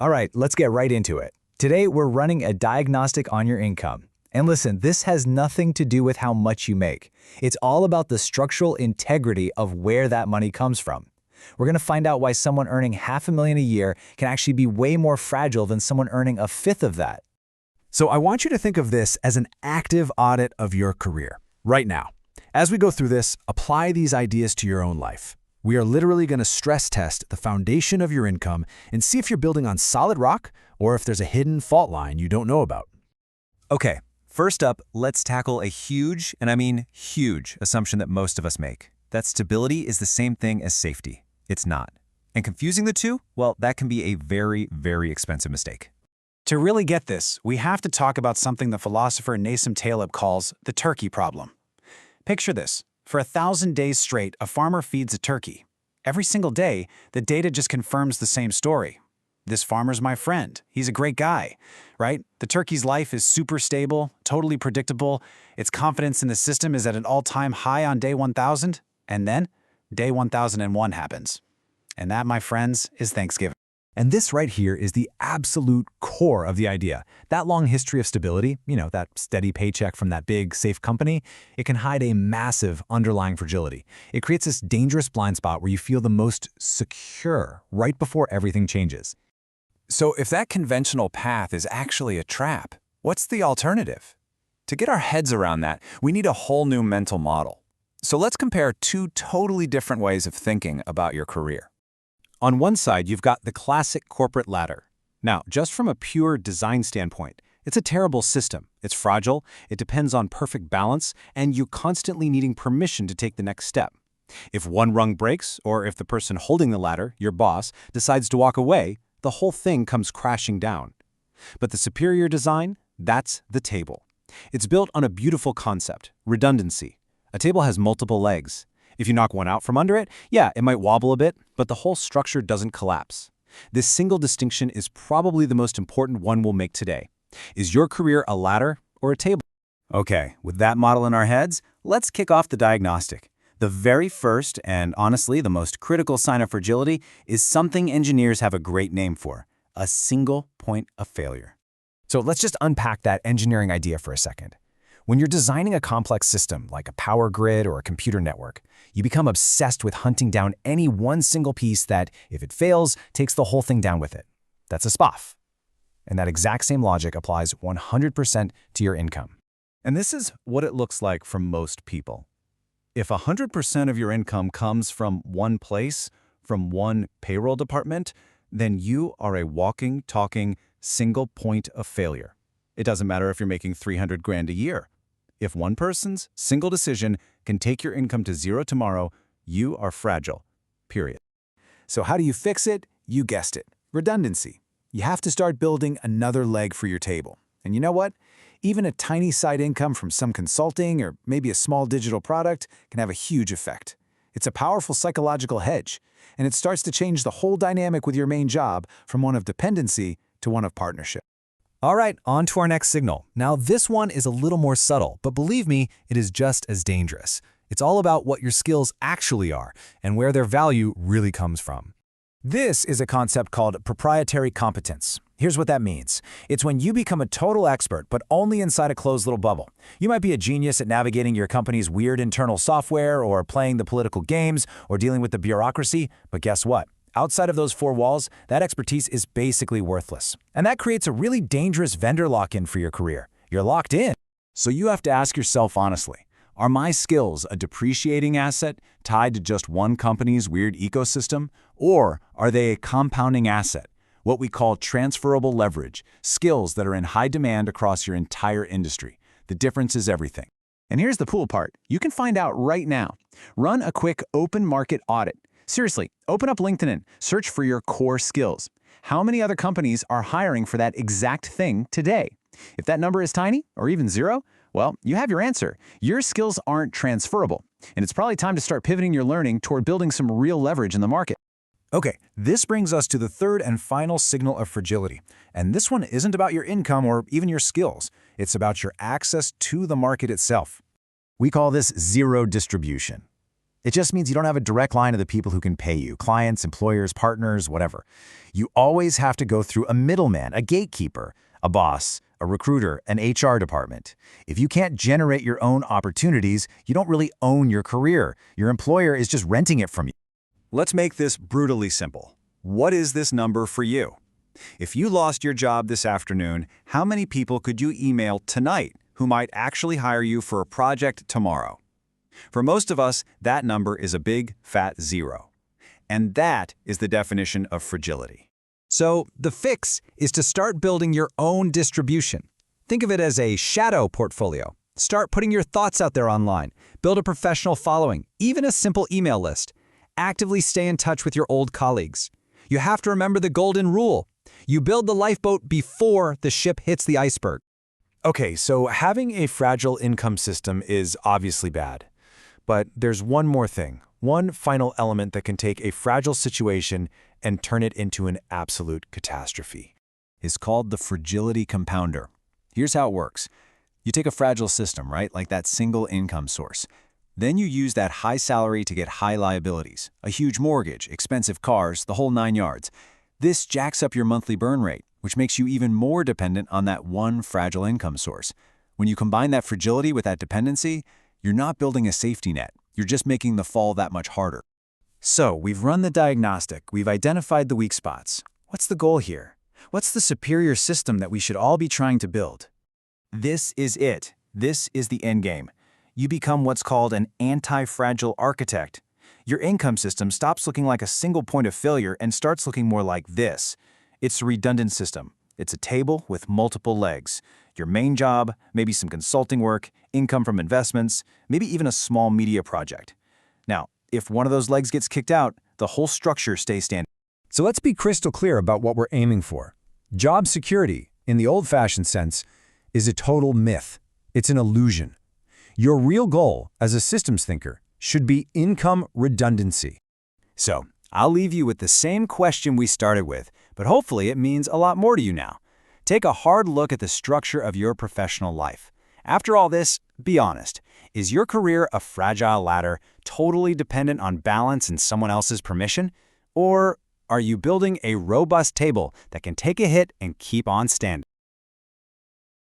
All right, let's get right into it. Today, we're running a diagnostic on your income. And listen, this has nothing to do with how much you make. It's all about the structural integrity of where that money comes from. We're going to find out why someone earning $500,000 a year can actually be way more fragile than someone earning a fifth of that. So I want you to think of this as an active audit of your career, right now. As we go through this, apply these ideas to your own life. We are literally going to stress test the foundation of your income and see if you're building on solid rock or if there's a hidden fault line you don't know about. Okay, first up, let's tackle a huge, and I mean huge, assumption that most of us make. That stability is the same thing as safety. It's not. And confusing the two, well, that can be a very, very expensive mistake. To really get this, we have to talk about something the philosopher Nassim Taleb calls the turkey problem. Picture this. For 1,000 days straight, a farmer feeds a turkey. Every single day, the data just confirms the same story. This farmer's my friend. He's a great guy, right? The turkey's life is super stable, totally predictable. Its confidence in the system is at an all-time high on day 1,000. And then, day 1,001 happens. And that, my friends, is Thanksgiving. And this right here is the absolute core of the idea. That long history of stability, that steady paycheck from that big, safe company, it can hide a massive underlying fragility. It creates this dangerous blind spot where you feel the most secure right before everything changes. So if that conventional path is actually a trap, what's the alternative? To get our heads around that, we need a whole new mental model. So let's compare two totally different ways of thinking about your career. On one side, you've got the classic corporate ladder. Now, just from a pure design standpoint, it's a terrible system. It's fragile, it depends on perfect balance, and you're constantly needing permission to take the next step. If one rung breaks, or if the person holding the ladder, your boss, decides to walk away, the whole thing comes crashing down. But the superior design, that's the table. It's built on a beautiful concept, redundancy. A table has multiple legs. If you knock one out from under it, yeah, it might wobble a bit, but the whole structure doesn't collapse. This single distinction is probably the most important one we'll make today. Is your career a ladder or a table? Okay, with that model in our heads, let's kick off the diagnostic. The very first, and honestly the most critical sign of fragility, is something engineers have a great name for: a single point of failure. So let's just unpack that engineering idea for a second. When you're designing a complex system like a power grid or a computer network, you become obsessed with hunting down any one single piece that, if it fails, takes the whole thing down with it. That's a SPOF. And that exact same logic applies 100% to your income. And this is what it looks like for most people. If 100% of your income comes from one place, from one payroll department, then you are a walking, talking, single point of failure. It doesn't matter if you're making $300,000 a year. If one person's single decision can take your income to zero tomorrow, you are fragile, period. So how do you fix it? You guessed it, redundancy. You have to start building another leg for your table. And you know what? Even a tiny side income from some consulting or maybe a small digital product can have a huge effect. It's a powerful psychological hedge, and it starts to change the whole dynamic with your main job from one of dependency to one of partnership. All right, on to our next signal. Now, this one is a little more subtle, but believe me, it is just as dangerous. It's all about what your skills actually are and where their value really comes from. This is a concept called proprietary competence. Here's what that means. It's when you become a total expert, but only inside a closed little bubble. You might be a genius at navigating your company's weird internal software or playing the political games or dealing with the bureaucracy, but guess what? Outside of those four walls, that expertise is basically worthless. And that creates a really dangerous vendor lock-in for your career. You're locked in. So you have to ask yourself honestly, are my skills a depreciating asset tied to just one company's weird ecosystem? Or are they a compounding asset, what we call transferable leverage, skills that are in high demand across your entire industry? The difference is everything. And here's the cool part. You can find out right now. Run a quick open market audit. Seriously, open up LinkedIn, search for your core skills. How many other companies are hiring for that exact thing today? If that number is tiny, or even zero, well, you have your answer. Your skills aren't transferable, and it's probably time to start pivoting your learning toward building some real leverage in the market. Okay, this brings us to the third and final signal of fragility. And this one isn't about your income or even your skills. It's about your access to the market itself. We call this zero distribution. It just means you don't have a direct line to the people who can pay you, clients, employers, partners, whatever. You always have to go through a middleman, a gatekeeper, a boss, a recruiter, an HR department. If you can't generate your own opportunities, you don't really own your career. Your employer is just renting it from you. Let's make this brutally simple. What is this number for you? If you lost your job this afternoon, how many people could you email tonight who might actually hire you for a project tomorrow? For most of us, that number is a big, fat 0. And that is the definition of fragility. So the fix is to start building your own distribution. Think of it as a shadow portfolio. Start putting your thoughts out there online. Build a professional following, even a simple email list. Actively stay in touch with your old colleagues. You have to remember the golden rule. You build the lifeboat before the ship hits the iceberg. Okay, so having a fragile income system is obviously bad. But there's one more thing, one final element that can take a fragile situation and turn it into an absolute catastrophe. It's called the Fragility Compounder. Here's how it works. You take a fragile system, right, like that single income source. Then you use that high salary to get high liabilities, a huge mortgage, expensive cars, the whole 9 yards. This jacks up your monthly burn rate, which makes you even more dependent on that one fragile income source. When you combine that fragility with that dependency, you're not building a safety net. You're just making the fall that much harder. So, we've run the diagnostic, we've identified the weak spots. What's the goal here? What's the superior system that we should all be trying to build? This is it. This is the end game. You become what's called an anti-fragile architect. Your income system stops looking like a single point of failure and starts looking more like this. It's a redundant system. It's a table with multiple legs. Your main job, maybe some consulting work, income from investments, maybe even a small media project. Now, if one of those legs gets kicked out, the whole structure stays standing. So let's be crystal clear about what we're aiming for. Job security, in the old-fashioned sense, is a total myth. It's an illusion. Your real goal as a systems thinker should be income redundancy. So, I'll leave you with the same question we started with, but hopefully it means a lot more to you now. Take a hard look at the structure of your professional life. After all this, be honest. Is your career a fragile ladder, totally dependent on balance and someone else's permission? Or are you building a robust table that can take a hit and keep on standing?